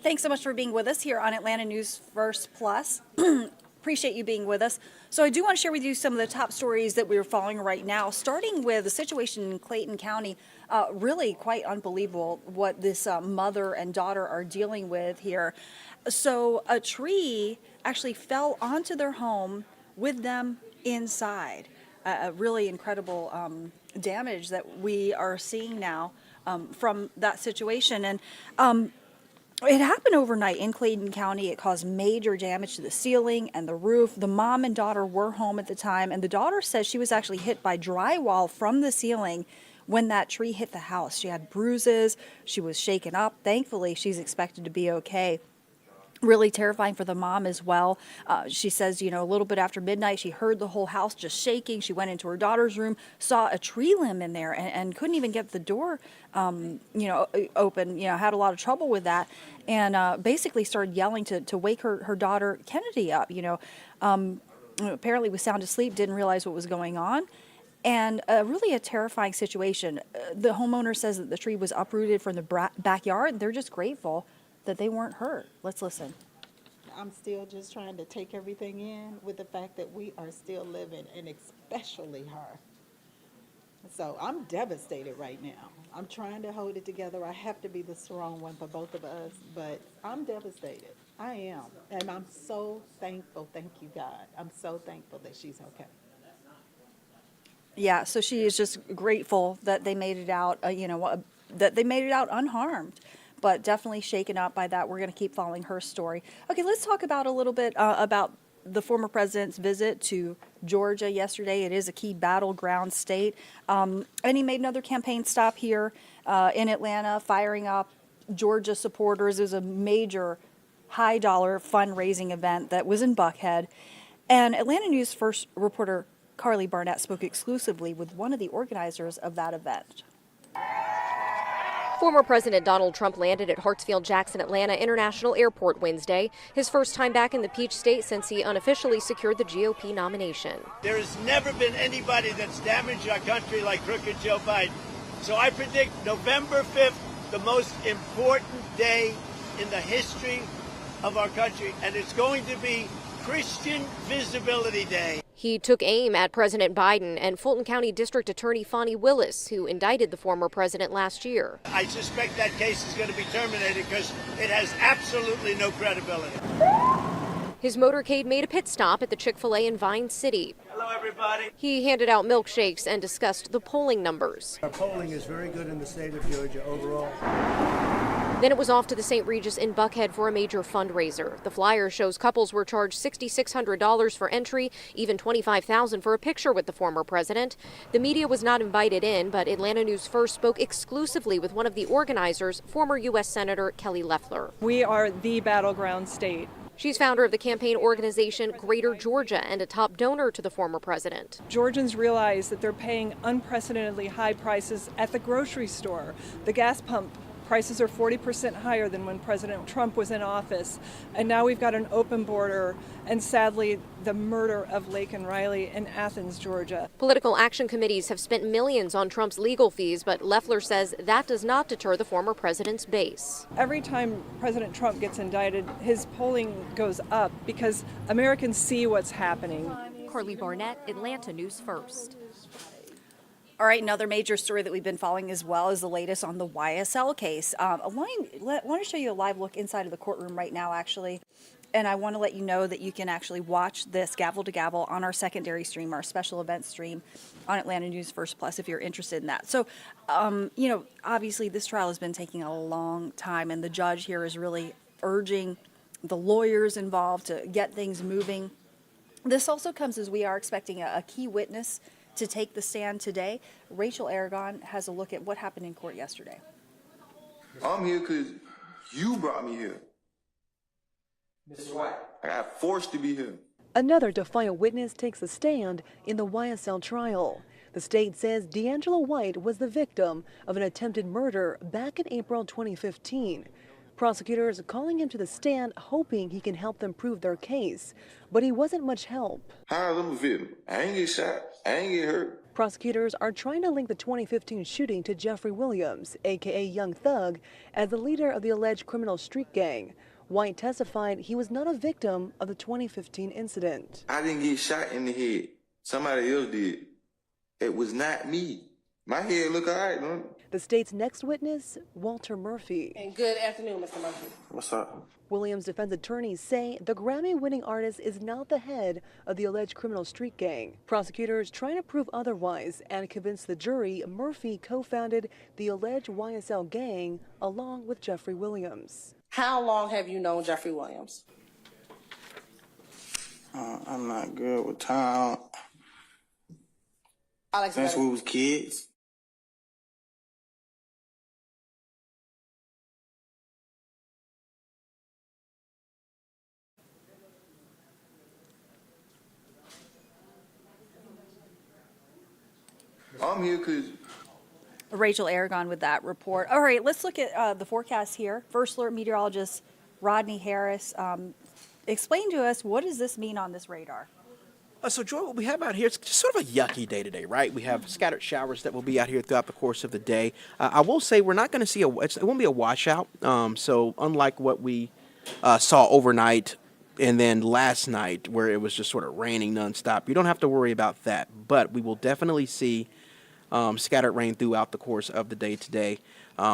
Thanks so much for being with us here on Atlanta News First Plus. Appreciate you being with us. So I do want to share with you some of the top stories that we're following right now, starting with the situation in Clayton County. Really quite unbelievable what this mother and daughter are dealing with here. So a tree actually fell onto their home with them inside. Really incredible damage that we are seeing now from that situation. And it happened overnight in Clayton County. It caused major damage to the ceiling and the roof. The mom and daughter were home at the time, and the daughter says she was actually hit by drywall from the ceiling when that tree hit the house. She had bruises. She was shaken up. Thankfully, she's expected to be okay. Really terrifying for the mom as well. She says, a little bit after midnight, she heard the whole house just shaking. She went into her daughter's room, saw a tree limb in there, and couldn't even get the door, open. Had a lot of trouble with that, and basically started yelling to wake her daughter Kennedy up. Apparently was sound asleep, didn't realize what was going on. And really a terrifying situation. The homeowner says that the tree was uprooted from the backyard. They're just grateful that they weren't hurt. Let's listen. I'm still just trying to take everything in with the fact that we are still living, and especially her. So I'm devastated right now. I'm trying to hold it together. I have to be the strong one for both of us, but I'm devastated. I am. And I'm so thankful. Thank you, God. I'm so thankful that she's okay. Yeah, so she is just grateful that they made it out, that they made it out unharmed. But definitely shaken up by that. We're going to keep following her story. Okay, let's talk about a little bit about the former president's visit to Georgia yesterday. It is a key battleground state. And he made another campaign stop here in Atlanta, firing up Georgia supporters. It was a major high-dollar fundraising event that was in Buckhead. And Atlanta News First reporter Carly Barnett spoke exclusively with one of the organizers of that event. Former President Donald Trump landed at Hartsfield-Jackson Atlanta International Airport Wednesday, his first time back in the Peach State since he unofficially secured the GOP nomination. There has never been anybody that's damaged our country like crooked Joe Biden. So I predict November 5th, the most important day in the history of our country, and it's going to be Christian Visibility Day. He took aim at President Biden and Fulton County District Attorney Fonnie Willis, who indicted the former president last year. I suspect that case is going to be terminated because it has absolutely no credibility. His motorcade made a pit stop at the Chick-fil-A in Vine City. Hello, everybody. He handed out milkshakes and discussed the polling numbers. Our polling is very good in the state of Georgia overall. Then it was off to the St. Regis in Buckhead for a major fundraiser. The flyer shows couples were charged $6,600 for entry, even $25,000 for a picture with the former president. The media was not invited in, but Atlanta News First spoke exclusively with one of the organizers, former U.S. Senator Kelly Loeffler. We are the battleground state. She's founder of the campaign organization Greater Georgia and a top donor to the former president. Georgians realize that they're paying unprecedentedly high prices at the grocery store. The gas pump prices are 40% higher than when President Trump was in office. And now we've got an open border and sadly the murder of Laken Riley in Athens, Georgia. Political action committees have spent millions on Trump's legal fees, but Loeffler says that does not deter the former president's base. Every time President Trump gets indicted, his polling goes up because Americans see what's happening. Carly Barnett, Atlanta News First. All right, another major story that we've been following as well is the latest on the YSL case. I want to show you a live look inside of the courtroom right now, actually. And I want to let you know that you can actually watch this gavel to gavel on our secondary stream, our special event stream on Atlanta News First Plus if you're interested in that. So, obviously this trial has been taking a long time, and the judge here is really urging the lawyers involved to get things moving. This also comes as we are expecting a key witness to take the stand today. Rachel Aragon has a look at what happened in court yesterday. I'm here because you brought me here. Mr. White. I got forced to be here. Another defiant witness takes a stand in the YSL trial. The state says D'Angelo White was the victim of an attempted murder back in April 2015. Prosecutors calling him to the stand, hoping he can help them prove their case. But he wasn't much help. How I live with him. I ain't get shot. I ain't get hurt. Prosecutors are trying to link the 2015 shooting to Jeffrey Williams, aka Young Thug, as the leader of the alleged criminal street gang. White testified he was not a victim of the 2015 incident. I didn't get shot in the head. Somebody else did. It was not me. My head look all right, man. The state's next witness, Walter Murphy. And good afternoon, Mr. Murphy. What's up? Williams' defense attorneys say the Grammy-winning artist is not the head of the alleged criminal street gang. Prosecutors trying to prove otherwise and convince the jury Murphy co-founded the alleged YSL gang along with Jeffrey Williams. How long have you known Jeffrey Williams? I'm not good with time. Alex, Since we was kids. I'm here because Rachel Aragon with that report. All right, let's look at the forecast here. First Alert meteorologist Rodney Harris. Explain to us, what does this mean on this radar? So, Joy, what we have out here is just sort of a yucky day today, right? We have scattered showers that will be out here throughout the course of the day. I will say we're not going to see it won't be a washout. So, unlike what we saw overnight and then last night, where it was just sort of raining nonstop, you don't have to worry about that. But we will definitely see scattered rain throughout the course of the day today.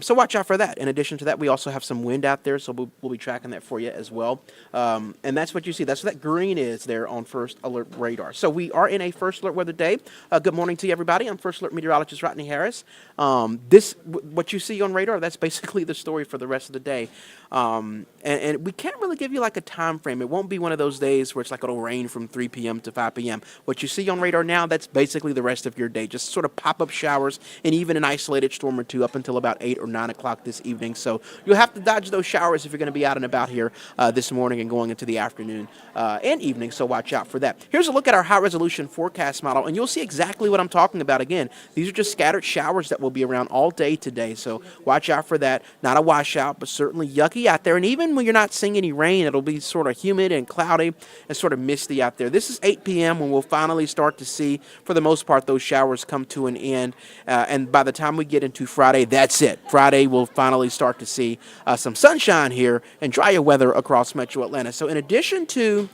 So watch out for that. In addition to that, we also have some wind out there, so we'll be tracking that for you as well. And that's what you see. That's what that green is there on First Alert radar. So we are in a First Alert weather day. Good morning to you, everybody. I'm First Alert meteorologist Rodney Harris. What you see on radar, that's basically the story for the rest of the day. And we can't really give you like a time frame. It won't be one of those days where it's like it'll rain from 3 p.m. to 5 p.m. What you see on radar now, that's basically the rest of your day. Just sort of pop-up showers and even an isolated storm or two up until about 8 or 9 o'clock this evening. So you'll have to dodge those showers if you're going to be out and about here this morning and going into the afternoon and evening. So watch out for that. Here's a look at our high-resolution forecast model, and you'll see exactly what I'm talking about. Again, these are just scattered showers that will be around all day today. So watch out for that. Not a washout, but certainly yucky out there. And even when you're not seeing any rain, it'll be sort of humid and cloudy and sort of misty out there. This is 8 p.m. when we'll finally start to see, for the most part, those showers come to an end. And by the time we get into Friday, that's it. Friday, we'll finally start to see some sunshine here and drier weather across metro Atlanta. So in addition to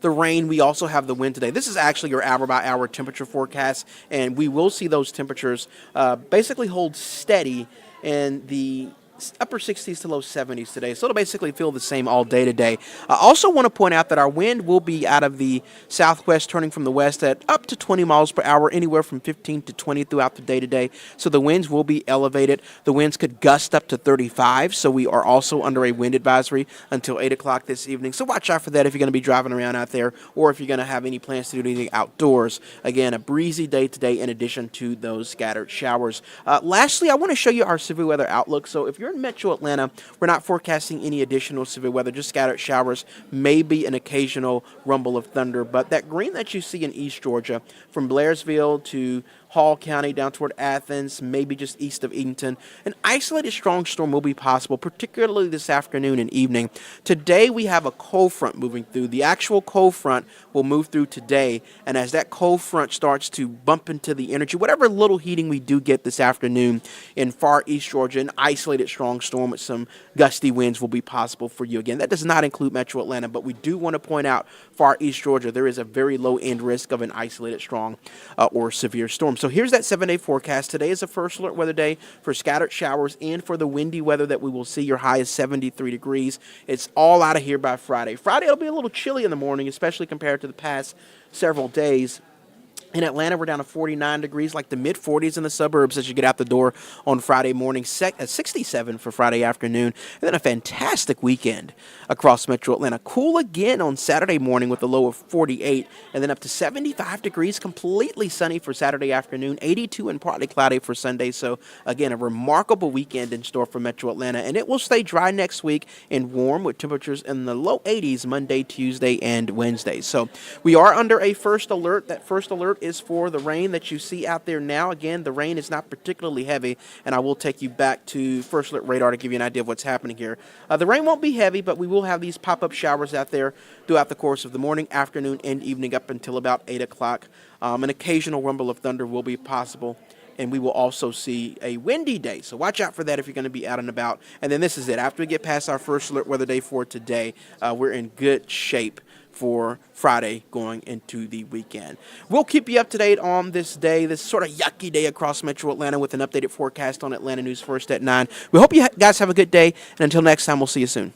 the rain, we also have the wind today. This is actually your hour-by-hour temperature forecast, and we will see those temperatures basically hold steady in the upper 60s to low 70s today, so it'll basically feel the same all day today. I also want to point out that our wind will be out of the southwest, turning from the west at up to 20 miles per hour, anywhere from 15 to 20 throughout the day today. So the winds will be elevated. The winds could gust up to 35, so we are also under a wind advisory until 8 o'clock this evening. So watch out for that if you're going to be driving around out there, or if you're going to have any plans to do anything outdoors. Again, a breezy day today in addition to those scattered showers. Lastly, I want to show you our severe weather outlook. So if you're in metro Atlanta, we're not forecasting any additional severe weather, just scattered showers, maybe an occasional rumble of thunder. But that green that you see in East Georgia, from Blairsville to Hall County down toward Athens, maybe just east of Edenton, an isolated strong storm will be possible, particularly this afternoon and evening. Today we have a cold front moving through. The actual cold front will move through today, and as that cold front starts to bump into the energy, whatever little heating we do get this afternoon in far East Georgia, an isolated strong storm with some gusty winds will be possible for you. Again, that does not include metro Atlanta, but we do want to point out far East Georgia, there is a very low end risk of an isolated strong or severe storm. So here's that 7-day forecast. Today is a First Alert weather day for scattered showers and for the windy weather that we will see. Your high is 73 degrees. It's all out of here by Friday. Friday, it'll be a little chilly in the morning, especially compared to the past several days. In Atlanta, we're down to 49 degrees, like the mid-40s in the suburbs as you get out the door on Friday morning, 67 for Friday afternoon, and then a fantastic weekend across metro Atlanta. Cool again on Saturday morning with a low of 48, and then up to 75 degrees, completely sunny for Saturday afternoon, 82 and partly cloudy for Sunday. So, again, a remarkable weekend in store for metro Atlanta, and it will stay dry next week and warm with temperatures in the low 80s Monday, Tuesday, and Wednesday. So, we are under a First Alert. That First Alert is for the rain that you see out there now. Again, the rain is not particularly heavy, and I will take you back to First Alert Radar to give you an idea of what's happening here. The rain won't be heavy, but we will have these pop-up showers out there throughout the course of the morning, afternoon, and evening up until about 8 o'clock. An occasional rumble of thunder will be possible, and we will also see a windy day. So watch out for that if you're going to be out and about. And then this is it. After we get past our First Alert Weather Day for today, we're in good shape for Friday going into the weekend. We'll keep you up to date on this day, this sort of yucky day across Metro Atlanta, with an updated forecast on Atlanta News First at 9. We hope you guys have a good day, and until next time, we'll see you soon.